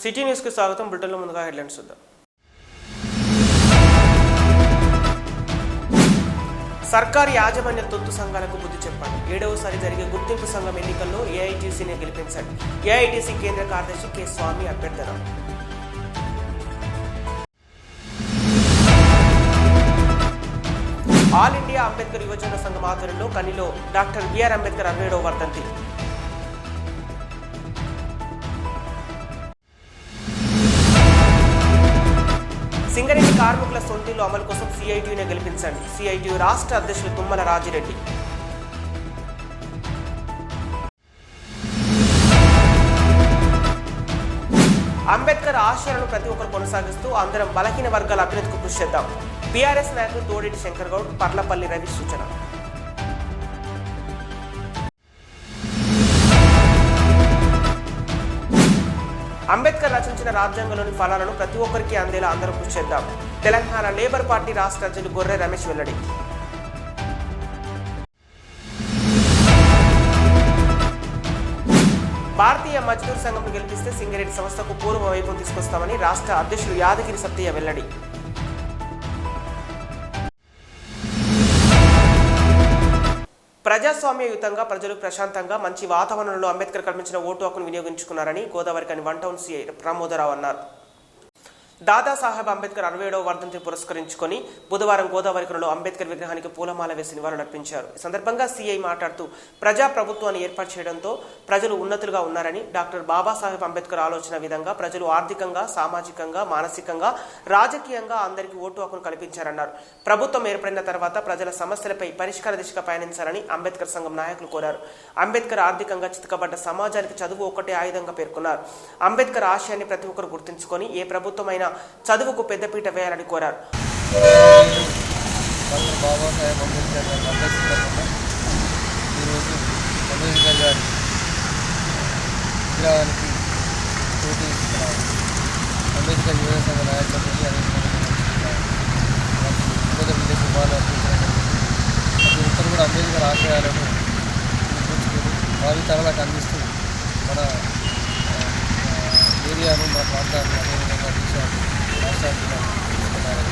City news కి స్వాగతం. బ్రిటన్లో ముందుగా హెడ్లైన్స్ చూద్దాం. సర్కారీ యాజమాన్య తొత్తు సంఘాలకు బుద్ధి చెప్పాలి. 7వసారి జరిగే గుర్తింపు సంఘం ఎన్నికల్లో ఏఐటీసీని గెలిపించండి. ఏఐటీసీ కేంద్ర కార్యదర్శి కె స్వామి అభ్యర్థన. ఆల్ ఇండియా అంబేద్కర్ యువజన సంఘం ఆధ్వర్యంలో కనిలో డాక్టర్ బిఆర్ అంబేద్కర్ 67వ వర్ధంతి. సింగరేణి కార్మికుల సొంతిల్లు అమలు కోసం సిఐటియునే గెలిపించండి. సిఐటియు రాష్ట్ర అధ్యక్షులు తుమ్మల రాజిరెడ్డి. అంబేద్కర్ ఆశయాలను ప్రతి ఒక్కరు కొనసాగిస్తూ అందరం బలహీన వర్గాల అభ్యున్నతికి కృషి చేద్దాం. బీఆర్ఎస్ నాయకులు తోడేటి శంకర్ గౌడ్, పర్లపల్లి రవి సూచన. అంబేద్కర్ రచించిన రాజ్యాంగంలోని ఫలాలను ప్రతి ఒక్కరికి అందేలా అందరూ కృషి చేద్దాం. తెలంగాణ లేబర్ పార్టీ రాష్ట్ర అధ్యక్షులు గొర్రె రమేష్ వెల్లడి. భారతీయ మజ్దూర్ సంఘం గెలిపిస్తే సింగరేణి సంస్థకు పూర్వ వైభవం తీసుకొస్తామని రాష్ట్ర అధ్యక్షులు యాదగిరి సత్తయ్య వెల్లడి. ప్రజాస్వామ్యయుతంగా ప్రజలు ప్రశాంతంగా మంచి వాతావరణంలో అంబేద్కర్ కల్పించిన ఓటు హక్కును వినియోగించుకున్నారని గోదావరికని 1 టౌన్ సిఐ ప్రమోదరావు అన్నారు. దాదాసాహెబ్ అంబేద్కర్ 67వ వర్ధంతిని పురస్కరించుకొని బుధవారం గోదావరికనిలో అంబేద్కర్ విగ్రహానికి పూలమాల వేసి నివాళులర్పించారు. ఈ సందర్భంగా సిఐ మాట్లాడుతూ ప్రజా ప్రభుత్వాన్ని ఏర్పాటు చేయడంతో ప్రజలు ఉన్నతులుగా ఉన్నారని, డాక్టర్ బాబాసాహెబ్ అంబేద్కర్ ఆలోచన విధంగా ప్రజలు ఆర్థికంగా, సామాజికంగా, మానసికంగా, రాజకీయంగా అందరికీ ఓటు హక్కును కల్పించారన్నారు. ప్రభుత్వం ఏర్పడిన తర్వాత ప్రజల సమస్యలపై పరిష్కార దిశగా పయనించాలని అంబేద్కర్ సంఘం నాయకులు కోరారు. అంబేద్కర్ ఆర్థికంగా చితకబడ్డ సమాజానికి చదువు ఒకటే ఆయుధంగా పేర్కొన్నారు. అంబేద్కర్ ఆశయాన్ని ప్రతి ఒక్కరు గుర్తుంచుకొని ఏ ప్రభుత్వమైనా చదువుకు పెద్దపీట వేయాలని కోరారు. బాబాసాహెబ్ అంబేద్కర్ ఈరోజు అంబేద్కర్ గారి విగ్రహానికి పోటీ అంబేద్కర్ యువజన సంఘ నాయకులతో విదేశీ వాళ్ళు అర్పించడం ప్రతి ఒక్కరు కూడా అంబేద్కర్ ఆశయాలను భావి తరాలకు అందిస్తూ మన ఏరియాను, మా ప్రాంతాన్ని అదేవిధంగా దేశాన్ని, రాష్ట్రాన్ని తీసుకున్నారు.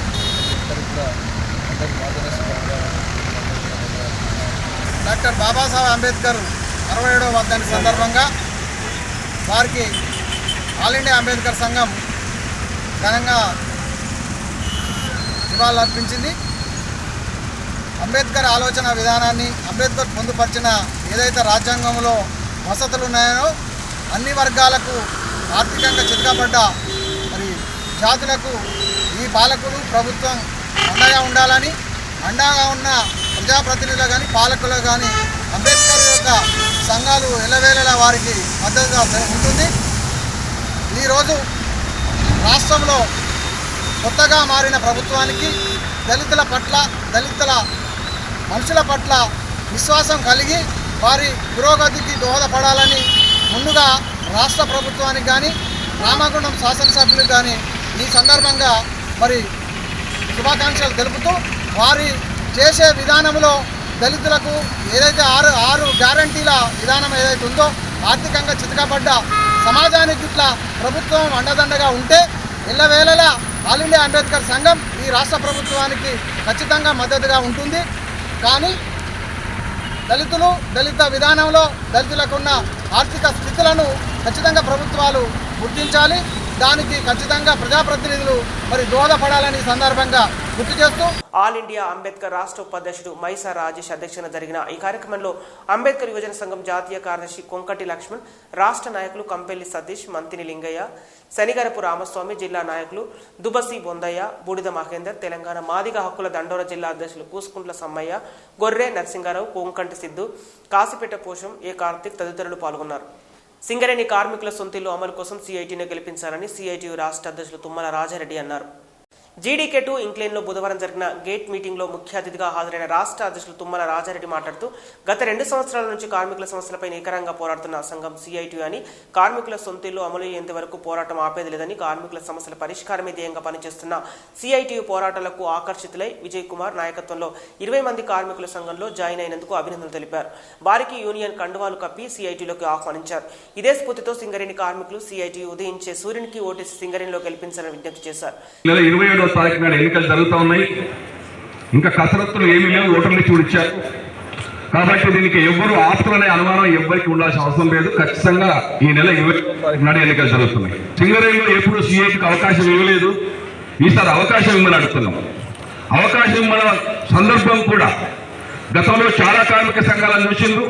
ఇక్కడికి కూడా అందరికీ మార్గదర్శకంగా డాక్టర్ బాబాసాహెబ్ అంబేద్కర్ 67వ వర్ధంతి సందర్భంగా వారికి ఆల్ ఇండియా అంబేద్కర్ సంఘం ఘనంగా నివాళులు అర్పించింది. అంబేద్కర్ ఆలోచన విధానాన్ని, అంబేద్కర్ పొందుపరిచిన ఏదైతే రాజ్యాంగంలో వసతులు ఉన్నాయో అన్ని వర్గాలకు ఆర్థికంగా చితకబడ్డ మరి జాతులకు ఈ పాలకులు ప్రభుత్వం అండగా ఉండాలని, అండగా ఉన్న ప్రజాప్రతినిధులు కానీ పాలకులు కానీ అంబేద్కర్ యొక్క సంఘాలు ఎల్లవేళలా వారికి మద్దతుగా ఉంటుంది. ఈరోజు రాష్ట్రంలో కొత్తగా మారిన ప్రభుత్వానికి దళితుల పట్ల, దళితుల మనుషుల పట్ల విశ్వాసం కలిగి వారి పురోగతికి దోహదపడాలని ముందుగా రాష్ట్ర ప్రభుత్వానికి కానీ రామగుండం శాసనసభ్యులకు కానీ ఈ సందర్భంగా మరి శుభాకాంక్షలు తెలుపుతూ వారి చేసే విధానంలో దళితులకు ఏదైతే ఆరు గ్యారంటీల విధానం ఏదైతే ఉందో ఆర్థికంగా చితకబడ్డ సమాజానికి ఇట్లా ప్రభుత్వం అండదండగా ఉంటే ఎల్లవేళలా ఆల్ ఇండియా అంబేద్కర్ సంఘం ఈ రాష్ట్ర ప్రభుత్వానికి ఖచ్చితంగా మద్దతుగా ఉంటుంది. కానీ దళిత విధానంలో దళితులకు ఉన్న ఆర్థిక స్థితులను ఖచ్చితంగా ప్రభుత్వాలు గుర్తించాలి. దానికి ఖచ్చితంగా ప్రజాప్రతినిధులు మరి దోహదపడాలని సందర్భంగా గుర్తు చేస్తూ ఆల్ ఇండియా అంబేద్కర్ రాష్ట్ర ఉపాధ్యక్షుడు మైసా రాజేష్ అధ్యక్షతన జరిగిన ఈ కార్యక్రమంలో అంబేద్కర్ యువజన సంఘం జాతీయ కార్యదర్శి కొంకటి లక్ష్మణ్, రాష్ట్ర నాయకులు కంపెల్లి సతీష్, మంతిని లింగయ్య, శనిగరపు రామస్వామి, జిల్లా నాయకులు దుబసి బొందయ్య, బూడిద మహేందర్, తెలంగాణ మాదిగ హక్కుల దండోర జిల్లా అధ్యక్షులు కూసుకుంట్ల సమ్మయ్య, గొర్రె నరసింగారావు, కొంకంటి సిద్ధు, కాసిపేట పోషం, ఏ కార్తిక్ తదితరులు పాల్గొన్నారు. సింగరేణి కార్మికుల సొంతిల్లు అమలు కోసం సిఐటిని గెలిపించాలని సిఐటియు రాష్ట్ర అధ్యక్షులు తుమ్మల రాజారెడ్డి అన్నారు. జీడీకే2 ఇంక్లేన్లో బుధవారం జరిగిన గేట్ మీటింగ్లో ముఖ్య అతిథిగా హాజరైన రాష్ట్ర అధ్యక్షులు తుమ్మల రాజారెడ్డి మాట్లాడుతూ గత 2 సంవత్సరాల నుంచి కార్మికుల సమస్యలపై నికరంగా పోరాడుతున్న సంఘం సిఐటియు అని, కార్మికుల సొంతిల్లు అమలు అయ్యేంత వరకు పోరాటం ఆపేది లేదని, కార్మికుల సమస్యల పరిష్కారమే ధ్యేయంగా పనిచేస్తున్న సిఐటియు పోరాటాలకు ఆకర్షితులై విజయ్ కుమార్ నాయకత్వంలో 20 మంది కార్మికుల సంఘంలో జాయిన్ అయినందుకు అభినందనలు తెలిపారు. వారికి యూనియన్ కండువాలు కప్పి సిఐటియులోకి ఆహ్వానించారు. ఇదే స్ఫూర్తితో సింగరేణి కార్మికులు సిఐటియు ఉదయించే సూర్యునికి ఓటేసి సింగరేణిలో గెలిపించాలని విజ్ఞప్తి చేశారు. తారీఖు నాడు ఎన్నికలు జరుగుతూ ఉన్నాయి. ఇంకా కసరత్తులు ఏమీ లేవు, ఓటర్లు చూడిచ్చారు. కాబట్టి దీనికి ఎవ్వరు ఆప్తులనే అనుమానం ఎవ్వరికి ఉండాల్సిన అవసరం లేదు. ఖచ్చితంగా ఈ నెల 20వ తారీఖు నాడు ఎన్నికలు జరుగుతున్నాయి. సింగరేణిలో ఎప్పుడు సిఐటికి అవకాశం ఇవ్వలేదు, ఈసారి అవకాశం ఇవ్వమని అడుగుతున్నాం. అవకాశం ఇవ్వన సందర్భం కూడా గతంలో చాలా కార్మిక సంఘాలను చూసిండ్రు,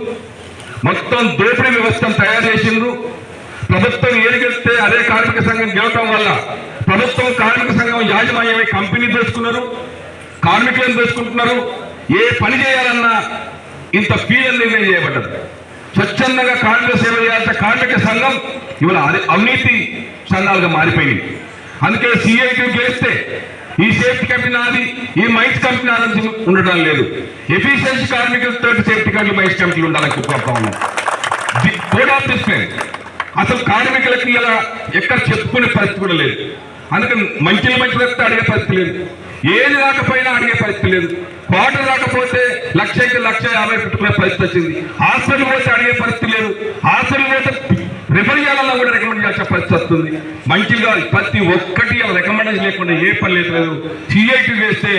మొత్తం దోపిడీ వ్యవస్థను తయారు చేసిండ్రు. ప్రభుత్వం ఏరిగెడితే అదే కార్మిక సంఘం గెలవటం వల్ల ప్రభుత్వం కార్మిక సంఘం యాజమాన్యమై కంపెనీ దోచుకున్నారు, కార్మికులను దోచుకుంటున్నారు. ఏ పని చేయాలన్నా ఇంత ఫీజులు నిర్ణయం చేయబడ్డది. స్వచ్ఛందంగా కార్మిక సేవ చేయాల్సిన కార్మిక సంఘం ఇవాళ అవినీతి సంఘాలుగా మారిపోయింది. అందుకే సిఐటి గెలిస్తే ఈ సేఫ్టీ కంపెనీ నాది, ఈ మైన్స్ కంపెనీ నాది ఉండటం లేదు. ఎఫిషియన్సీ కార్మికులతో సేఫ్టీ కంపెనీ మైన్స్ కంపెనీలు ఉండాలని కోరుతా ఉన్నాం. కోడ్ ఆఫ్ డిస్ప్లేస్ అసలు కార్మికులకి ఇలా ఎక్కడ చెప్పుకునే పరిస్థితి కూడా లేదు. అందుకని మంచిలు అడిగే పరిస్థితి లేదు, ఏది రాకపోయినా అడిగే పరిస్థితి లేదు. క్వార్టర్ రాకపోతే 1,50,000 పెట్టుకునే పరిస్థితి వచ్చింది. హాస్పిటల్ పోతే అడిగే పరిస్థితి లేదు, హాస్పిటల్ పోతే రిఫర్ చేయాలన్నా కూడా రికమెండ్ చేయాల్సిన పరిస్థితి వస్తుంది. మంచిగా ప్రతి ఒక్కటి రికమెండేషన్ లేకుండా ఏ పని లేదు. సిఐటి వేస్తే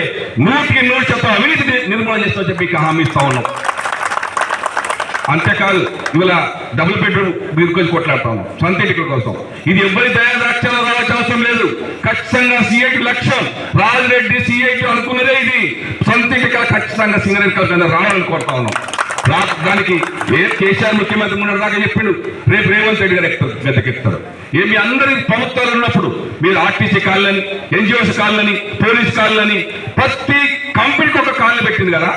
100% అవినీతి నిర్మూలన చేస్తా చెప్పి హామీ ఇస్తా ఉన్నాం. అంతేకాదు ఇవాళ డబుల్ బెడ్రూమ్ గురించి కొట్లాడతాము సొంత ఇంటికల కోసం. ఇది ఎవరి దయాదాక్షణ రావాల్సిన అవసరం లేదు. ఖచ్చితంగా సిఐటి లక్ష్యం, రాజిరెడ్డి సిఐటి అనుకున్నదే ఇది. సొంత ఇంటికల ఖచ్చితంగా సింగరేణి కలిసి రావాలని కోరుతా ఉన్నాం. దానికి కేసీఆర్ ముఖ్యమంత్రి దాకా చెప్పిండు, రేపు రేవంత్ రెడ్డి గారు గద్దెకెత్తారు. మీ అందరి ప్రభుత్వాలు ఉన్నప్పుడు మీరు ఆర్టీసీ కాళ్ళని, ఎన్జిఓస్ కాళ్ళని, పోలీస్ కాళ్ళని, ప్రతి కంపెనీకి ఒక కాళ్ళు పెట్టింది కదా.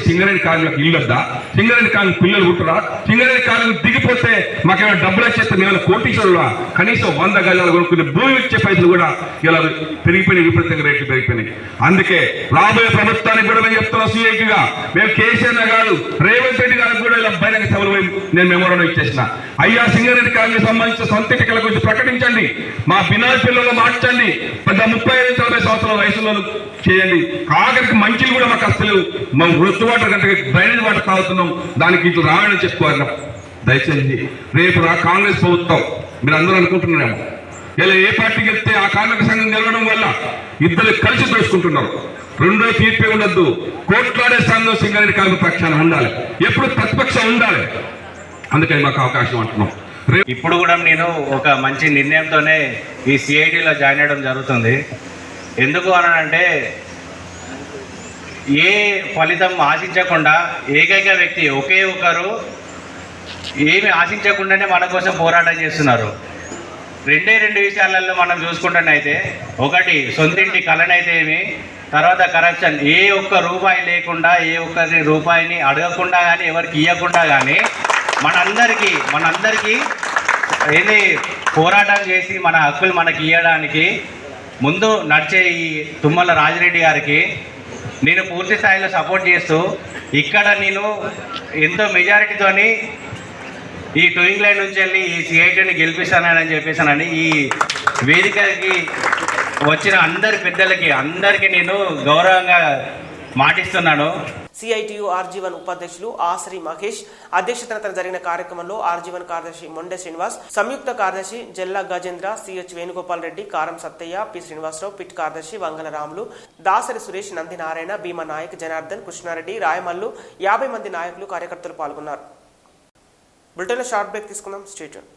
సింగరేణి కాళ్ళకి ఇల్లు వద్దా? సింగరేణి కాళ్ళకి పిల్లలు పుట్టరా? సింగరేణి కాళ్ళకి దిగిపోతే మాకేమైనా డబ్బులు వచ్చేస్తే నేను కోటీశ్వరులా? కనీసం 100 గజాలు కొనుక్కునే భూమి ఇచ్చే పైసలు కూడా ఇలా పెరిగిపోయినాయి, విపరీతంగా రేట్లు పెరిగిపోయినాయి. అందుకే రాబోయే ప్రభుత్వానికి కూడా మేము చెప్తున్నాం, సిఐటిగా మేము కేసీఆర్ గారు రేవంత్ రెడ్డి గారికి కూడా ఇలా బహిరంగ సభలు నేను మెమోరాండం ఇచ్చేసిన. అయ్యా సింగరేణి కాళ్ళకి సంబంధించిన సొంత ఇంటికల గురించి ప్రకటించండి, మా బినాల్ పిల్లలు మార్చండి, పెద్ద 35-40 సంవత్సరాల వయసులో చేయండి. ఆఖరికి మంచిలు కూడా మాకు అసలు మా వృత్తి వాటర్ కంటే డ్రైనేజ్ వాటర్ తాగుతున్నాం, దానికి ఇట్లా రావాలని చెప్పుకోవాలి. దయచేసి రేపు కాంగ్రెస్ ప్రభుత్వం మీరు అందరూ అనుకుంటున్నారేమో ఇలా ఏ పార్టీకి వెళ్తే ఆ కార్మిక సంఘం నిలవడం వల్ల ఇద్దరు కలిసి దోచుకుంటున్నారు. రెండో తీర్పే ఉండద్దు. కోట్లాడే సంఘం సింగరేణి కార్మిక పక్షాన ఉండాలి, ఎప్పుడు ప్రతిపక్షం ఉండాలి. అందుకని మాకు అవకాశం అంటున్నాం. ఇప్పుడు కూడా నేను ఒక మంచి నిర్ణయంతోనే ఈ సిఐటిలో జాయిన్ అవ్వడం జరుగుతుంది. ఎందుకు అనంటే ఏ ఫలితం ఆశించకుండా ఏకైక వ్యక్తి ఒకే ఒకరు ఏమి ఆశించకుండానే మన కోసం పోరాటం చేస్తున్నారు. 2 విషయాలలో మనం చూసుకుంటున్నైతే, ఒకటి సొంతింటి కళనైతే ఏమి, తర్వాత కరప్షన్. ఏ ఒక్క రూపాయి లేకుండా, ఏ ఒక్కరి రూపాయిని అడగకుండా కానీ ఎవరికి ఇవ్వకుండా కానీ మనందరికీ ఏది పోరాటం చేసి మన హక్కులు మనకి ఇవ్వడానికి ముందు నడిచే ఈ తుమ్మల రాజిరెడ్డి గారికి నేను పూర్తి స్థాయిలో సపోర్ట్ చేస్తూ ఇక్కడ నేను ఎంతో మెజారిటీతోని ఈ టూయింగ్ లైన్ నుంచి వెళ్ళి ఈ సిఐటిని గెలిపిస్తానని చెప్పేసానని ఈ వేదికకి వచ్చిన అందరి పెద్దలకి అందరికీ నేను గౌరవంగా మాటిస్తున్నాను. సిఐటియు ఆర్జీవన్ ఉపాధ్యక్షులు ఆశ్రీ మహేష్ అధ్యక్షతన జరిగిన కార్యక్రమంలో ఆర్జీవన్ కార్యదర్శి మొండె శ్రీనివాస్, సంయుక్త కార్యదర్శి జల్లా గజేంద్ర, సిహెచ్ వేణుగోపాల్ రెడ్డి, కారం సత్తయ్య, పి శ్రీనివాసరావు, పిట్ కార్యదర్శి వంగల రాములు, దాసరి సురేష్, నంది నారాయణ, భీమా నాయక్, జనార్దన్, కృష్ణారెడ్డి, రాయమల్లు 50 మంది నాయకులు కార్యకర్తలు పాల్గొన్నారు. బులెటిన్లో షార్ట్ బ్రేక్ తీసుకుందాం. స్టేట్ యూన్.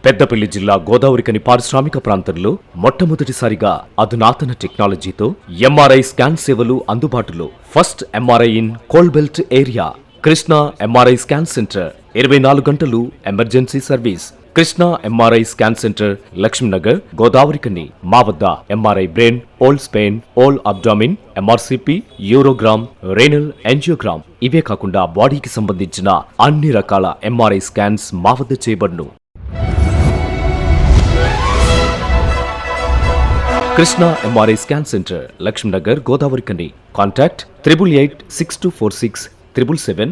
పెద్దపల్లి జిల్లా గోదావరికని పారిశ్రామిక ప్రాంతంలో మొట్టమొదటిసారిగా అధునాతన టెక్నాలజీతో ఎంఆర్ఐ స్కాన్ సేవలు అందుబాటులో. First MRI in coal belt area. Krishna MRI scan centre 24 గంటలు emergency service. Krishna MRI scan centre, Lakshminagar, Godavarikhani. మా వద్ద MRI brain, whole spine, whole abdomen, MRCP, urogram, renal angiogram, ఇవే కాకుండా బాడీకి సంబంధించిన అన్ని రకాల ఎంఆర్ఐ స్కాన్స్ మా వద్ద చేయబడును. Krishna MRI scan centre, Lakshminagar, Godavarikhani. Contact 88864677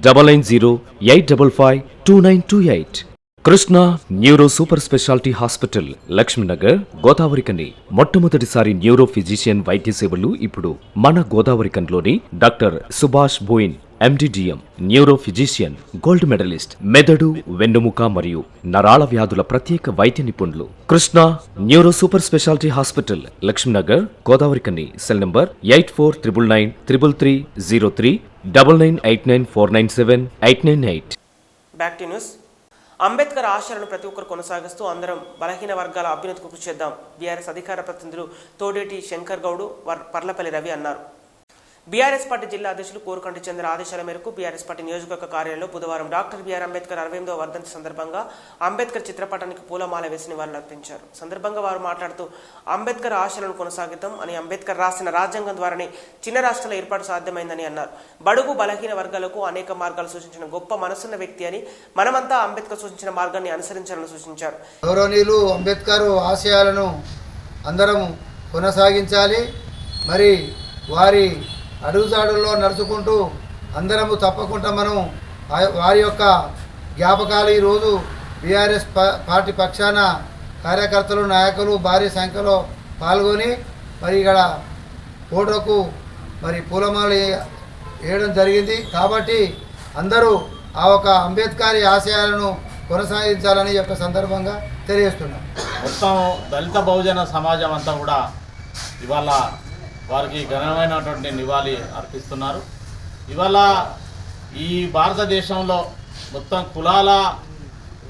99085552928. Krishna neuro super speciality hospital, Lakshminagar, Godavarikhani. మొట్టమొదటిసారి న్యూరో ఫిజిషియన్ వైద్య సేవలు ఇప్పుడు మన గోదావరి కన్లోని doctor Subhash Boin MD DM, neuro physician, gold medalist, మెదడు, వెన్నుముక మరియు నరాల వ్యాధుల ప్రత్యేక వైద్య నిపుణులు. Krishna neuro super speciality hospital, Lakshminagar, Godavarikhani. Cell number 84999333 9989497898. Back to news. Ambedkar ఆశయాలను ప్రతి ఒక్కరు కొనసాగిస్తూ అందరం బలహీన వర్గాల అభ్యున్నతికి కృషి చేద్దాం. బీఆర్ఎస్ అధికార ప్రతినిధులు తోడేటి శంకర్ గౌడ్, పర్లపల్లి రవి అన్నారు. బీఆర్ఎస్ పార్టీ జిల్లా అధ్యక్షులు కోరుకంటి చంద్ర ఆదేశాల మేరకు బీఆర్ఎస్ పార్టీ నియోజకవర్గ కార్యాలయంలో బుధవారం డాక్టర్ బిఆర్ అంబేద్కర్ 68వ వర్ధంతి సందర్భంగా అంబేద్కర్ చిత్రపటానికి పూలమాల వేసి నివాళులర్పించారు. సందర్భంగా వారు మాట్లాడుతూ అంబేద్కర్ ఆశయాలను కొనసాగిద్దాం అని, అంబేద్కర్ రాసిన రాజ్యాంగం ద్వారానే చిన్న రాష్ట్రాల ఏర్పాటు సాధ్యమైందని అన్నారు. బడుగు బలహీన వర్గాలకు అనేక మార్గాలు సూచించిన గొప్ప మనసున్న వ్యక్తి అని, మనమంతా అంబేద్కర్ సూచించిన మార్గాన్ని అనుసరించాలని సూచించారు. గౌరవనీయులు అంబేద్కర్ ఆశయాలను అందరం కొనసాగించాలి. మరి వారి అడుగుజాడుల్లో నడుచుకుంటూ అందరము తప్పకుండా మనం వారి యొక్క జ్ఞాపకాలు ఈరోజు బీఆర్ఎస్ పార్టీ పక్షాన కార్యకర్తలు, నాయకులు భారీ సంఖ్యలో పాల్గొని మరి ఇక్కడ ఫోటోకు మరి పూలమాల వేయడం జరిగింది. కాబట్టి అందరూ ఆ ఒక అంబేద్కర్ ఆశయాలను కొనసాగించాలని ఈ యొక్క సందర్భంగా తెలియజేస్తున్నాం. మొత్తం దళిత బహుజన సమాజం అంతా కూడా ఇవాళ వారికి ఘనమైనటువంటి నివాళి అర్పిస్తున్నారు. ఇవాళ ఈ భారతదేశంలో మొత్తం కులాల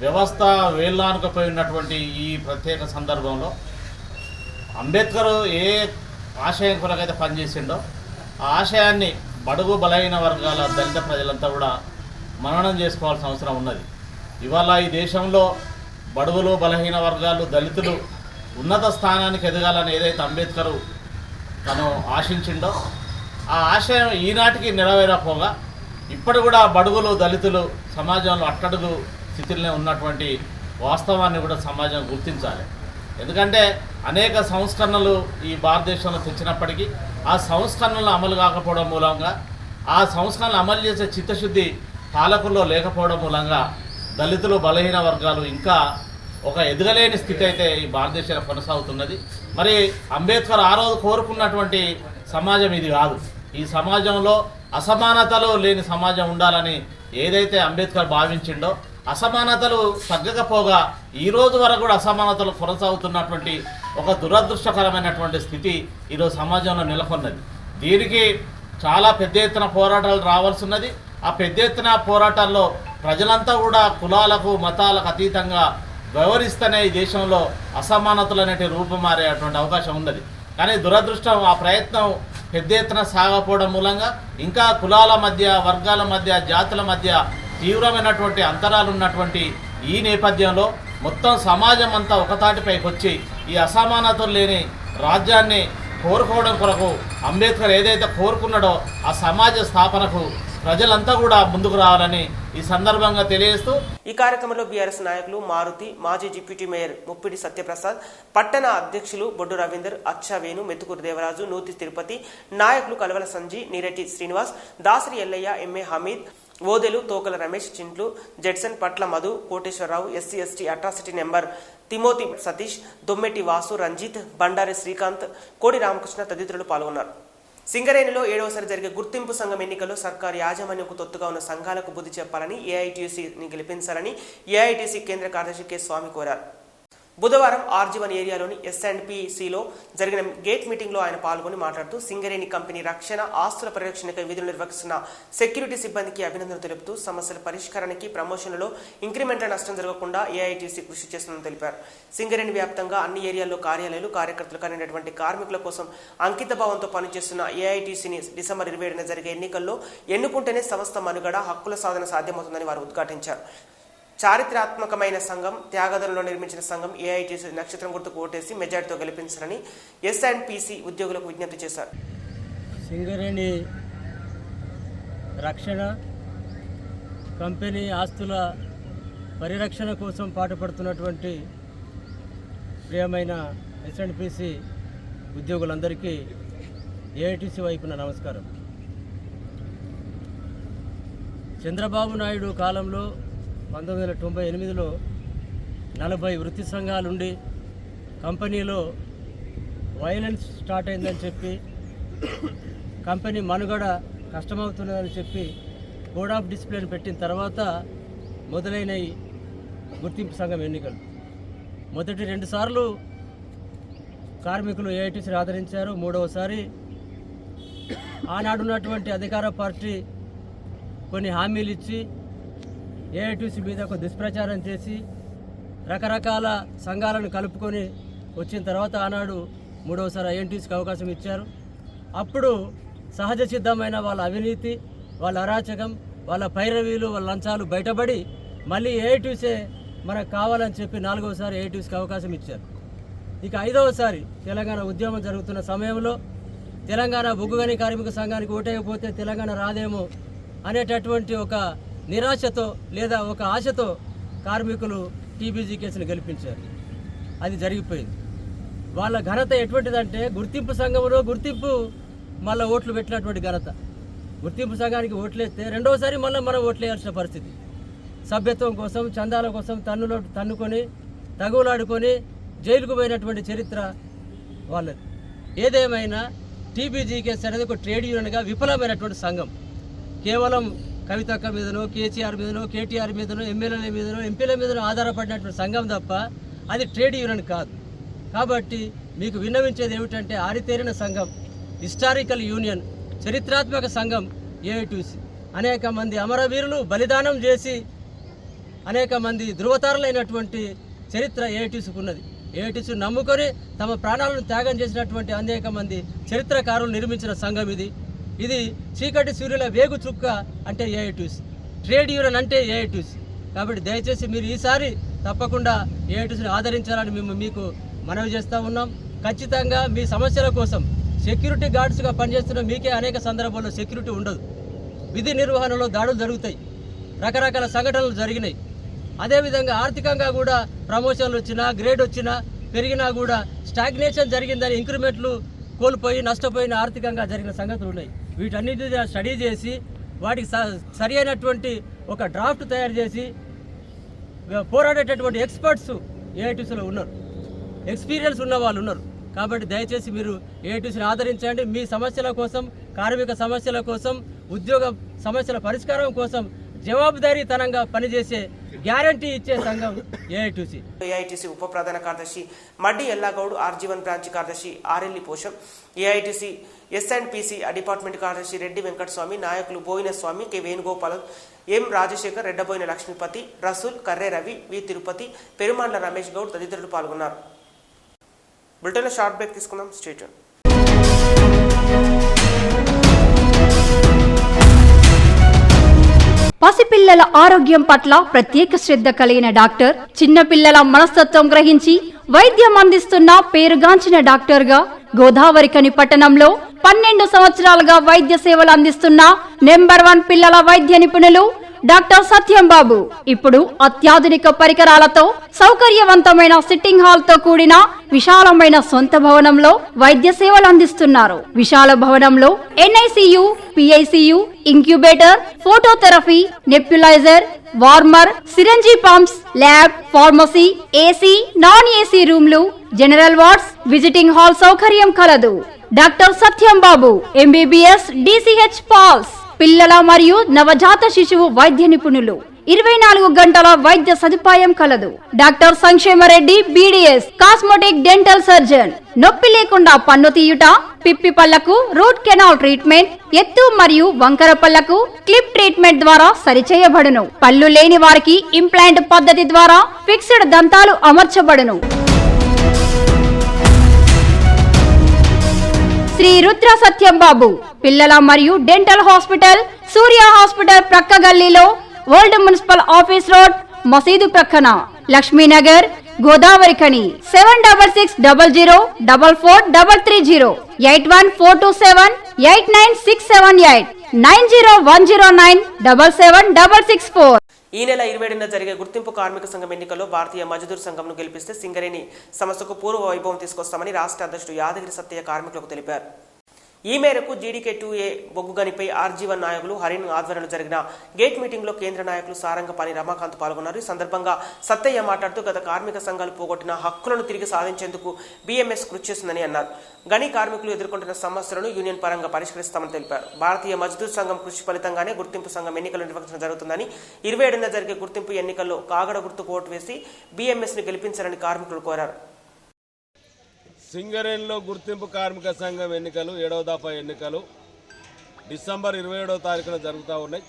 వ్యవస్థ వేళ్ళానుకపోయి ఉన్నటువంటి ఈ ప్రత్యేక సందర్భంలో అంబేద్కర్ ఏ ఆశయం కొరకైతే పనిచేసిండో ఆ ఆశయాన్ని బడుగు బలహీన వర్గాల దళిత ప్రజలంతా కూడా మననం చేసుకోవాల్సిన అవసరం ఉన్నది. ఇవాళ ఈ దేశంలో బడుగులు బలహీన వర్గాలు దళితులు ఉన్నత స్థానానికి ఎదగాలని ఏదైతే అంబేద్కర్ తను ఆశించిండో ఆ ఆశయం ఈనాటికి నెరవేరపోగా ఇప్పుడు కూడా బడుగులు దళితులు సమాజంలో అట్టడుగు స్థితిలోనే ఉన్నటువంటి వాస్తవాన్ని కూడా సమాజం గుర్తించాలి. ఎందుకంటే అనేక సంస్కరణలు ఈ భారతదేశంలో తెచ్చినప్పటికీ ఆ సంస్కరణలు అమలు కాకపోవడం మూలంగా, ఆ సంస్కరణలు అమలు చేసే చిత్తశుద్ధి పాలకుల్లో లేకపోవడం మూలంగా దళితులు బలహీన వర్గాలు ఇంకా ఒక ఎదగలేని స్థితి అయితే ఈ భారతదేశంలో కొనసాగుతున్నది. మరి అంబేద్కర్ ఆ రోజు కోరుకున్నటువంటి సమాజం ఇది కాదు. ఈ సమాజంలో అసమానతలు లేని సమాజం ఉండాలని ఏదైతే అంబేద్కర్ భావించిండో అసమానతలు తగ్గకపోగా ఈ రోజు వరకు కూడా అసమానతలు కొనసాగుతున్నటువంటి ఒక దురదృష్టకరమైనటువంటి స్థితి ఈరోజు సమాజంలో నెలకొన్నది. దీనికి చాలా పెద్ద ఎత్తున పోరాటాలు రావాల్సి ఉన్నది. ఆ పెద్ద ఎత్తున పోరాటాల్లో ప్రజలంతా కూడా కులాలకు మతాలకు అతీతంగా వ్యవహరిస్తేనే ఈ దేశంలో అసమానతలు అనేటి రూపుమారేటువంటి అవకాశం ఉన్నది. కానీ దురదృష్టం ఆ ప్రయత్నం పెద్ద ఎత్తున సాగకపోవడం మూలంగా ఇంకా కులాల మధ్య, వర్గాల మధ్య, జాతుల మధ్య తీవ్రమైనటువంటి అంతరాలు ఉన్నటువంటి ఈ నేపథ్యంలో మొత్తం సమాజం అంతా ఒకతాటిపైకి వచ్చి ఈ అసమానతలు లేని రాజ్యాన్ని కోరుకోవడం కొరకు అంబేద్కర్ ఏదైతే కోరుకున్నాడో ఆ సమాజ స్థాపనకు ప్రజలంతా కూడా ముందుకు రావాలని ఈ సందర్భంగా తెలియజేస్తూ ఈ కార్యక్రమంలో బీఆర్ఎస్ నాయకులు మారుతి, మాజీ డిప్యూటీ మేయర్ ముప్పిడి సత్యప్రసాద్, పట్టణ అధ్యక్షులు బొడ్డు రవీందర్, అచ్చావేణు, మెతుకూరు దేవరాజు, నూతి తిరుపతి, నాయకులు Kalavala Sanji, Neereddy Srinivas, Dasari Yellaiah, MA Hameed, Odelu, Tokala Ramesh, Chintlu, Judson, Patla Madhu, Koteswararao, SC ST atrocity number Timothy Satish, Dommeti Vasu, Ranjith, Bandari Srikanth, Kodi Ramakrishna తదితరులు పాల్గొన్నారు. సింగరేణిలో 7వసారి జరిగే గుర్తింపు సంఘం ఎన్నికల్లో సర్కారు యాజమాన్యంకు తొత్తుగా ఉన్న సంఘాలకు బుద్ధి చెప్పాలని, ఏఐటీయూసీని గెలిపించాలని ఏఐటీసీ కేంద్ర కార్యదర్శి కె స్వామి కోరారు. బుధవారం RG1 ఏరియాలోని SNPCలో జరిగిన గేట్ మీటింగ్లో ఆయన పాల్గొని మాట్లాడుతూ సింగరేణి కంపెనీ రక్షణ, ఆస్తుల పరిరక్షణకై విధులు నిర్వహిస్తున్న సెక్యూరిటీ సిబ్బందికి అభినందనలు తెలుపుతూ సమస్యల పరిష్కారానికి, ప్రమోషన్లలో ఇంక్రిమెంట్ల నష్టం జరగకుండా ఏఐటీసీ కృషి చేస్తుందని తెలిపారు. సింగరేణి వ్యాప్తంగా అన్ని ఏరియాల్లో కార్యాలయాలు, కార్యకర్తలు కానినటువంటి కార్మికుల కోసం అంకిత భావంతో పనిచేస్తున్న ఏఐటీసీని డిసెంబర్ 27న జరిగే ఎన్నికల్లో ఎన్నుకుంటేనే సంస్థ మనుగడ, హక్కుల సాధన సాధ్యమవుతుందని వారు ఉద్ఘాటించారు. చారిత్రాత్మకమైన సంఘం, త్యాగదనంలో నిర్మించిన సంఘం ఏఐటీసీ నక్షత్రం గుర్తుకు ఓటేసి మెజార్టీతో గెలిపించాలని SNPC ఉద్యోగులకు విజ్ఞప్తి చేశారు. సింగరేణి రక్షణ కంపెనీ ఆస్తుల పరిరక్షణ కోసం పాటుపడుతున్నటువంటి ప్రియమైన SNPC ఉద్యోగులందరికీ ఏఐటీసీ వైపున నమస్కారం. చంద్రబాబు నాయుడు కాలంలో 1998లో 40 వృత్తి సంఘాలుండి కంపెనీలో వైలెన్స్ స్టార్ట్ అయిందని చెప్పి కంపెనీ మనుగడ కష్టమవుతున్నదని చెప్పి బోర్డ్ ఆఫ్ డిసిప్లిన్ పెట్టిన తర్వాత మొదలైన గుర్తింపు సంఘం ఎన్నికలు. మొదటి 2 సార్లు కార్మికులు ఏఐటీసీని ఆదరించారు. 3వసారి ఆనాడున్నటువంటి అధికార పార్టీ కొన్ని హామీలు ఇచ్చి ఏఐటీసీ మీద ఒక దుష్ప్రచారం చేసి రకరకాల సంఘాలను కలుపుకొని వచ్చిన తర్వాత ఆనాడు 3వసారి ఐఎన్టీసీకి అవకాశం ఇచ్చారు. అప్పుడు సహజ సిద్ధమైన వాళ్ళ అవినీతి, వాళ్ళ అరాచకం, వాళ్ళ పైరవీలు, వాళ్ళ లంచాలు బయటపడి మళ్ళీ ఏఐటీసీ మనకు కావాలని చెప్పి 4వసారి ఏఐటీసీకి అవకాశం ఇచ్చారు. ఇక 5వసారి తెలంగాణ ఉద్యమం జరుగుతున్న సమయంలో తెలంగాణ బొగ్గుగని కార్మిక సంఘానికి ఓటేయకపోతే తెలంగాణ రాదేమో అనేటటువంటి ఒక నిరాశతో లేదా ఒక ఆశతో కార్మికులు టీబీజీ కేసును గెలిపించారు. అది జరిగిపోయింది. వాళ్ళ ఘనత ఎటువంటిదంటే గుర్తింపు సంఘంలో గుర్తింపు మళ్ళీ ఓట్లు పెట్టినటువంటి ఘనత. గుర్తింపు సంఘానికి ఓట్లేస్తే 2వసారి మళ్ళీ మనం ఓట్లేయాల్సిన పరిస్థితి. సభ్యత్వం కోసం, చందాల కోసం తన్నుకొని తగులాడుకొని జైలుకు పోయినటువంటి చరిత్ర వాళ్ళది. ఏదేమైనా టీబీజీకేఎస్ అనేది ఒక ట్రేడ్ యూనియన్గా విఫలమైనటువంటి సంఘం. కేవలం కవితక్క మీదనో, కేసీఆర్ మీదనో, కేటీఆర్ మీదనో, ఎమ్మెల్యేల మీదనో, ఎంపీల మీదనో ఆధారపడినటువంటి సంఘం తప్ప అది ట్రేడ్ యూనియన్ కాదు. కాబట్టి మీకు విన్నవించేది ఏమిటంటే ఆరితేరిన సంఘం, హిస్టారికల్ యూనియన్, చరిత్రాత్మక సంఘం ఏఐటీసీ. అనేక మంది అమరవీరులు బలిదానం చేసి అనేక మంది ధృవతారులైనటువంటి చరిత్ర ఏఐటీసీకి ఉన్నది. ఏఐటీసీ నమ్ముకొని తమ ప్రాణాలను త్యాగం చేసినటువంటి అనేక మంది చరిత్రకారులు నిర్మించిన సంఘం ఇది. ఇది చీకటి సూర్యుల వేగు చుక్క అంటే ఏఐటీసీ, ట్రేడ్ యూనియన్ అంటే ఏఐటీసీ. కాబట్టి దయచేసి మీరు ఈసారి తప్పకుండా ఏఐటీసీని ఆదరించాలని మేము మీకు మనవి చేస్తూ ఉన్నాం. ఖచ్చితంగా మీ సమస్యల కోసం సెక్యూరిటీ గార్డ్స్గా పనిచేస్తున్న మీకే అనేక సందర్భాల్లో సెక్యూరిటీ ఉండదు. విధి నిర్వహణలో దాడులు జరుగుతాయి, రకరకాల సంఘటనలు జరిగినాయి. అదేవిధంగా ఆర్థికంగా కూడా ప్రమోషన్లు వచ్చినా, గ్రేడ్ వచ్చినా, పెరిగినా కూడా స్టాగ్నేషన్ జరిగిందని ఇంక్రిమెంట్లు కోల్పోయి నష్టపోయిన ఆర్థికంగా జరిగిన సంగతులు ఉన్నాయి. వీటన్నిటిని స్టడీ చేసి వాటికి సరి అయినటువంటి ఒక డ్రాఫ్ట్ తయారు చేసి పోరాడేటటువంటి ఎక్స్పర్ట్స్ ఏఐటీసీలో ఉన్నారు, ఎక్స్పీరియన్స్ ఉన్న వాళ్ళు ఉన్నారు. కాబట్టి దయచేసి మీరు ఏఐటీసీని ఆదరించండి. మీ సమస్యల కోసం, కార్మిక సమస్యల కోసం, ఉద్యోగ సమస్యల పరిష్కారం కోసం జవాబుదారీతనంగా పనిచేసే గ్యారంటీ ఇచ్చే సంఘం ఏఐటీసీ. ఏఐటీసీ ఉప ప్రధాన కార్యదర్శి మడ్డి ఎల్లాగౌడ్, ఆర్జీవన్ బ్రాంచ్ కార్యదర్శి ఆర్ఎల్లి పోషం, ఏఐటీసీ ఎస్ఎండ్పీసీ డిపార్ట్మెంట్ కార్యదర్శి రెడ్డి వెంకటస్వామి, నాయకులు బోయిన స్వామి, కె వేణుగోపాల్, ఎం రాజశేఖర్, రెడ్డబోయిన లక్ష్మీపతి, రసూల్, కర్రే రవి, వి తిరుపతి, పెరుమాండ్ల రమేష్ గౌడ్ తదితరులు పాల్గొన్నారు. బులెటిన్లో షార్ట్ బ్రేక్ తీసుకుందాం. Stay tune. పసిపిల్లల ఆరోగ్యం పట్ల ప్రత్యేక శ్రద్ధ కలిగిన డాక్టర్, చిన్నపిల్లల మనస్తత్వం గ్రహించి వైద్యం అందిస్తున్న పేరుగాంచిన డాక్టర్గా గోదావరిఖని పట్టణంలో 12 సంవత్సరాలుగా వైద్య సేవలు అందిస్తున్న నెంబర్ 1 పిల్లల వైద్య నిపుణులు డాక్టర్ సత్యం బాబు ఇప్పుడు అత్యాధునిక పరికరాలతో సౌకర్యవంతమైన సిట్టింగ్ హాల్ తో కూడిన విశాలమైన సొంత భవనంలో వైద్య సేవలు అందిస్తున్నారు. విశాల భవనంలో NICU, PICU, incubator, phototherapy, nebuliser, warmer, సిరంజీ pumps, lab, pharmacy, AC, non AC రూమ్లు, జనరల్ వార్డ్స్, విజిటింగ్ హాల్ సౌకర్యం కలదు. డాక్టర్ సత్యం బాబు ఎంబీబీఎస్, DCH పాల్స్, పిల్లల మరియు నవజాత శిశువు వైద్య నిపుణులు. 24 గంటల వైద్య సదుపాయం కలదు. Doctor Sankshema Reddy BDS, cosmetic dental surgeon. నొప్పి లేకుండా పన్ను తీయుట, పిప్పి పళ్లకు రూట్ కెనాల్ ట్రీట్మెంట్, ఎత్తు మరియు వంకర పళ్లకు క్లిప్ ట్రీట్మెంట్ ద్వారా సరిచేయబడును. పళ్ళు లేని వారికి ఇంప్లాంట్ పద్ధతి ద్వారా ఫిక్స్డ్ దంతాలు అమర్చబడును. శ్రీ రుద్ర సత్యం బాబు పిల్లల మరియు డెంటల్ హాస్పిటల్, సూర్య హాస్పిటల్ ప్రక్క గల్లీలో, ఓల్డ్ మున్సిపల్ ఆఫీస్ రోడ్, మసీదు ప్రక్కన, లక్ష్మీనగర్, గోదావరిఖని. 7600004430, 8142789678, 9010977664. ఈ నెల 27న జరిగే గుర్తింపు కార్మిక సంఘం ఎన్నికల్లో భారతీయ మజ్దూర్ సంఘంను గెలిపిస్తే సింగరేణి సంస్థకు పూర్వ వైభవం తీసుకొస్తామని రాష్ట్ర అధ్యక్షుడు యాదగిరి సత్తయ్య కార్మికులకు తెలిపారు. ఈ మేరకు GDK2A బొగ్గుగనిపై RG1 నాయకులు హరిన్ ఆధ్వర్యంలో జరిగిన గేట్ మీటింగ్లో కేంద్ర నాయకులు సారంగపాణి రమాకాంత్ పాల్గొన్నారు. ఈ సందర్భంగా సత్తయ్య మాట్లాడుతూ గత కార్మిక సంఘాలు పోగొట్టిన హక్కులను తిరిగి సాధించేందుకు BMS కృషి చేస్తుందని అన్నారు. గని కార్మికులు ఎదుర్కొంటున్న సమస్యలను యూనియన్ పరంగా పరిష్కరిస్తామని తెలిపారు. భారతీయ మజ్దూర్ సంఘం కృషి ఫలితంగానే గుర్తింపు సంఘం ఎన్నికలు నిర్వహించడం జరుగుతుందని 27న జరిగే గుర్తింపు ఎన్నికల్లో కాగడ గుర్తుకు ఓటు వేసి BMSని గెలిపించాలని కార్మికులు కోరారు. సింగరేణిలో గుర్తింపు కార్మిక సంఘం ఎన్నికలు 7వ దఫా ఎన్నికలు డిసెంబర్ 27వ తారీఖున జరుగుతూ ఉన్నాయి.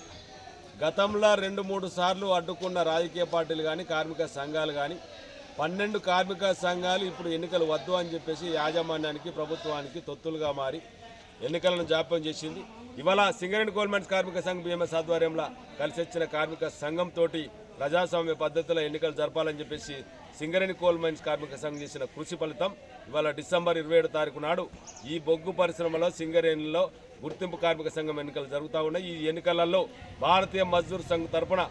గతంలో 2-3 సార్లు అడ్డుకున్న రాజకీయ పార్టీలు కానీ కార్మిక సంఘాలు కానీ 12 కార్మిక సంఘాలు ఇప్పుడు ఎన్నికలు వద్దు అని చెప్పేసి యాజమాన్యానికి ప్రభుత్వానికి తొత్తులుగా మారి ఎన్నికలను జాప్యం చేసింది. ఇవాళ సింగరేణి కోల్ మైన్స్ కార్మిక సంఘం BMS ఆధ్వర్యంలో కలిసి వచ్చిన కార్మిక సంఘంతో ప్రజాస్వామ్య పద్ధతిలో ఎన్నికలు జరపాలని చెప్పేసి సింగరేణి కోల్ మైన్స్ కార్మిక సంఘం చేసిన కృషి ఫలితం ఇవాళ డిసెంబర్ 27వ తారీఖు నాడు ఈ బొగ్గు పరిశ్రమలో సింగరేణిలో గుర్తింపు కార్మిక సంఘం ఎన్నికలు జరుగుతూ ఉన్నాయి. ఈ ఎన్నికలలో భారతీయ మజ్దూర్ సంఘ్ తరఫున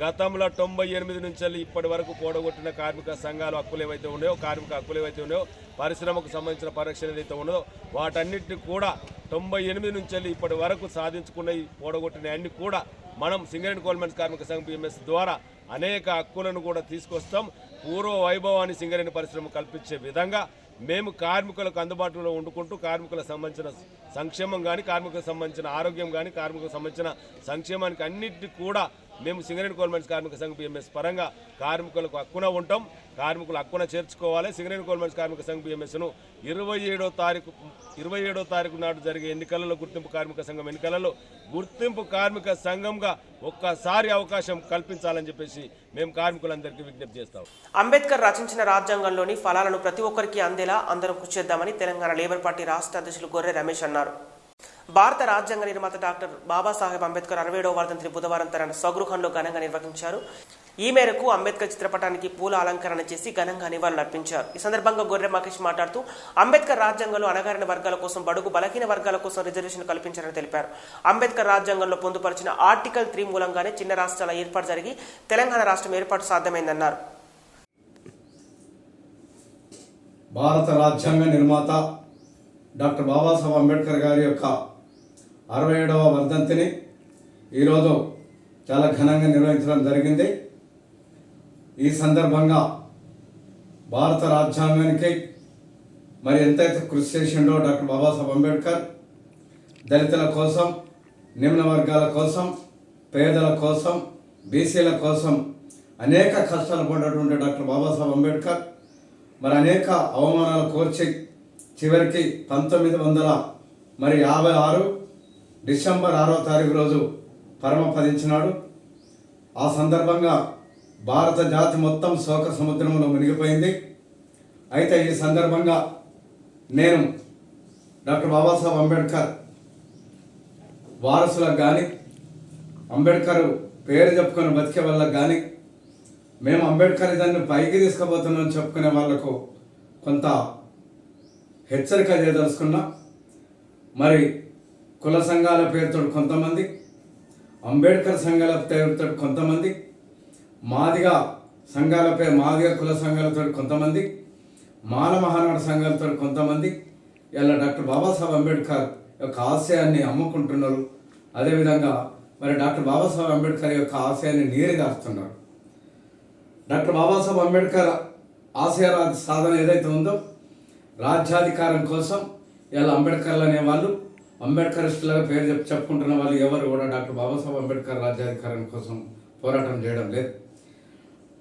గతంలో 98 నుంచి ఇప్పటి వరకు కూడగొట్టిన కార్మిక సంఘాలు హక్కులు ఏవైతే ఉన్నాయో కార్మిక హక్కులు ఏవైతే ఉన్నాయో పరిశ్రమకు సంబంధించిన పరిరక్షణ ఏదైతే ఉన్నదో వాటన్నిటిని కూడా 98 నుంచి ఇప్పటి వరకు సాధించుకున్న ఈ కూడగొట్టిన అన్ని కూడా మనం సింగరేణి కోల్ మైన్స్ కార్మిక సంఘం BMS ద్వారా అనేక హక్కులను కూడా తీసుకొస్తాం. పూర్వ వైభవాన్ని సింగరేణి పరిశ్రమ కల్పించే విధంగా మేము కార్మికులకు అందుబాటులో ఉండుకుంటూ కార్మికులకు సంబంధించిన సంక్షేమం కానీ కార్మికులకు సంబంధించిన ఆరోగ్యం కానీ కార్మికులకు సంబంధించిన సంక్షేమానికి అన్నిటికీ కూడా మేము సింగరేణి కోల్ మైన్స్ కార్మిక సంఘం BMS పరంగా కార్మికులకు హక్కున ఉంటాం. కార్మికులు హక్కున చేర్చుకోవాలి. సింగరేణి కోల్ మైన్స్ కార్మిక సంఘం BMSను 27వ తారీఖు నాడు జరిగే ఎన్నికలలో గుర్తింపు కార్మిక సంఘం ఎన్నికలలో గుర్తింపు కార్మిక సంఘంగా ఒక్కసారి అవకాశం కల్పించాలని చెప్పేసి మేము కార్మికులందరికీ విజ్ఞప్తి చేస్తాం. అంబేద్కర్ రచించిన రాజ్యాంగంలోని ఫలాలను ప్రతి ఒక్కరికి అందేలా అందరం కృషి చేద్దామని తెలంగాణ లేబర్ పార్టీ రాష్ట్ర అధ్యక్షులు గొర్రె రమేష్ అన్నారు. భారత రాజ్యాంగ నిర్మాత డాక్టర్ బాబాసాహెబ్ అంబేద్కర్ 67వ వర్ధంతిని బుధవారం తన స్వగృహంలో ఘనంగా నిర్వహించారు. ఈ మేరకు అంబేద్కర్ చిత్రపటానికి పూల అలంకరణ చేసి ఘనంగా నివాళులర్పించారు. ఈ సందర్భంగా గొర్రె మహేష్ మాట్లాడుతూ అంబేద్కర్ రాజ్యాంగంలో అణగారిన వర్గాల కోసం బడుగు బలహీన వర్గాల కోసం రిజర్వేషన్ కల్పించారని తెలిపారు. అంబేద్కర్ రాజ్యాంగంలో పొందుపరిచిన ఆర్టికల్ 3 మూలంగానే చిన్న రాష్ట్రాల ఏర్పాటు జరిగి తెలంగాణ రాష్ట్రం ఏర్పాటు సాధ్యమైందన్నారు. భారత రాజ్యాంగ నిర్మాత డాక్టర్ బాబాసాహెబ్ అంబేద్కర్ గారి యొక్క 67వ వర్ధంతిని ఈరోజు చాలా ఘనంగా నిర్వహించడం జరిగింది. ఈ సందర్భంగా భారత రాజ్యాంగానికి మరి ఎంతైతే కృషి చేసిండో డాక్టర్ బాబాసాహెబ్ అంబేద్కర్ దళితుల కోసం, నిమ్న వర్గాల కోసం, పేదల కోసం, బీసీల కోసం అనేక కష్టాలు పడినటువంటి డాక్టర్ బాబాసాహెబ్ అంబేద్కర్ మరి అనేక అవమానాలు కోర్చి చివరికి 1956 డిసెంబర్ 6వ తారీఖు రోజు పరమపదించినాడు. ఆ సందర్భంగా భారత జాతి మొత్తం శోక సముద్రంలో మునిగిపోయింది. అయితే ఈ సందర్భంగా నేను డాక్టర్ బాబాసాహెబ్ అంబేద్కర్ వారసులకు కానీ అంబేద్కర్ పేరు చెప్పుకొని బతికే వాళ్ళకు కానీ మేము అంబేద్కర్ దాన్ని పైకి తీసుకుపోతున్నాం చెప్పుకునే వాళ్లకు కొంత హెచ్చరిక చేయదలుచుకున్నా. మరి కుల సంఘాల పేరుతో కొంతమంది, అంబేద్కర్ సంఘాల పేరుతో కొంతమంది, మాదిగా కుల సంఘాలతో కొంతమంది, మాల మహానాడు సంఘాలతో కొంతమంది ఇలా డాక్టర్ బాబాసాహెబ్ అంబేద్కర్ యొక్క ఆశయాన్ని అమ్ముకుంటున్నారు. అదేవిధంగా మరి డాక్టర్ బాబాసాహెబ్ అంబేద్కర్ యొక్క ఆశయాన్ని నీరుగారుస్తున్నారు. డాక్టర్ బాబాసాహెబ్ అంబేద్కర్ ఆశయ సాధన ఏదైతే ఉందో రాజ్యాధికారం కోసం ఇలా అంబేద్కర్లు అనేవాళ్ళు, అంబేద్కరిస్టులుగా పేరు చెప్పుకుంటున్న వాళ్ళు ఎవరు కూడా డాక్టర్ బాబాసాహెబ్ అంబేద్కర్ రాజ్యాధికారం కోసం పోరాటం చేయడం లేదు.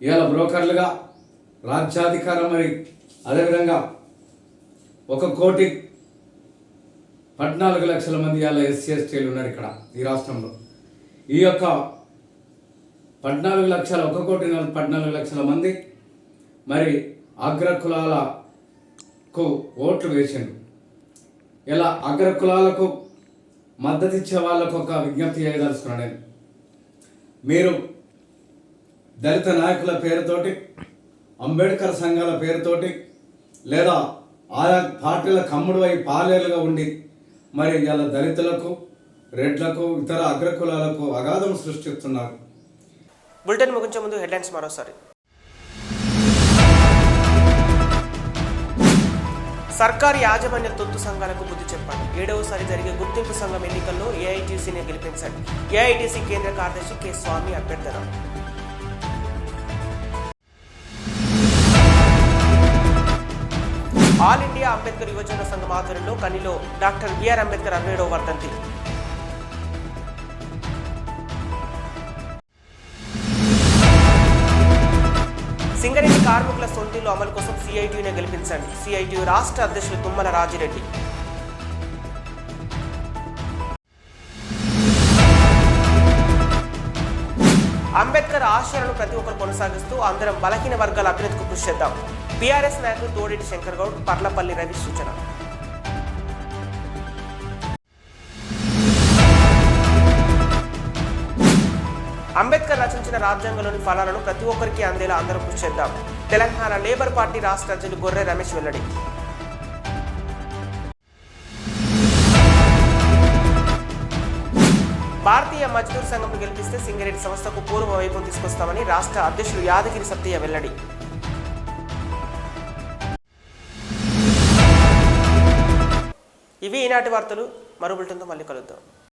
ఇవాళ బ్రోకర్లుగా రాజ్యాధికారం మరి అదేవిధంగా 1,14,00,000 మంది ఇవాళ SC STలు ఉన్నారు ఇక్కడ ఈ రాష్ట్రంలో. ఈ యొక్క 1,14,00,000 మంది మరి అగ్రకులాలకు ఓట్లు వేసిండు. ఇలా అగ్రకులాలకు మద్దతు ఇచ్చే వాళ్ళకు ఒక విజ్ఞప్తి చేయదలుచుకున్నాను నేను. మీరు దళిత నాయకుల పేరుతోటి, అంబేద్కర్ సంఘాల పేరుతోటి లేదా ఆయా పార్టీల కమ్ముడు అయి పాలేరుగా ఉండి మరి ఇలా దళితులకు, రెడ్లకు, ఇతర అగ్రకులాలకు అగాధం సృష్టిస్తున్నారు. బులెటిన్ ముగించే ముందు హెడ్లైన్స్ మరోసారి. సర్కారు యాజమాన్య తొత్తు సంఘాలకు బుద్ధి చెప్పండి. 7వసారి జరిగే గుర్తింపు సంఘం ఎన్నికల్లో ఏఐటీసీని గెలిపించండి. ఏఐటీసీ కేంద్ర కార్యదర్శి కె స్వామి అభ్యర్థన. ఆల్ ఇండియా అంబేద్కర్ యువజన సంఘం ఆధ్వర్యంలో కనిలో డాక్టర్ బిఆర్ అంబేద్కర్ 67వ వర్ధంతి. సింగరేణి కార్మికుల సొంతిల్లు అమలు కోసం సిఐటియునే గెలిపించండి. సిఐటియు రాష్ట్ర అధ్యక్షులు తుమ్మల రాజిరెడ్డి. అంబేద్కర్ ఆశయాలను ప్రతి ఒక్కరు కొనసాగిస్తూ అందరం బలహీన వర్గాల అభ్యున్నతికి కృషి చేద్దాం. బీఆర్ఎస్ నాయకులు తోడేటి శంకర్ గౌడ్, పర్లపల్లి రవి సూచన. అంబేద్కర్ రచించిన రాజ్యాంగంలోని ఫలాలను ప్రతి ఒక్కరికి అందేలా అందరూ కృషి చేద్దాం. తెలంగాణ లేబర్ పార్టీ రాష్ట్ర అధ్యక్షులు గొర్రె రమేష్ వెల్లడి. భారతీయ మజ్దూర్ సంఘం గెలిపిస్తే సింగరేణి సంస్థకు పూర్వ వైభవం తీసుకొస్తామని రాష్ట్ర అధ్యక్షులు యాదగిరి సత్తయ్య వెల్లడి. ఇవి ఈనాటి వార్తలు. మరో బులెటిన్తో మళ్ళీ కలుద్దాం.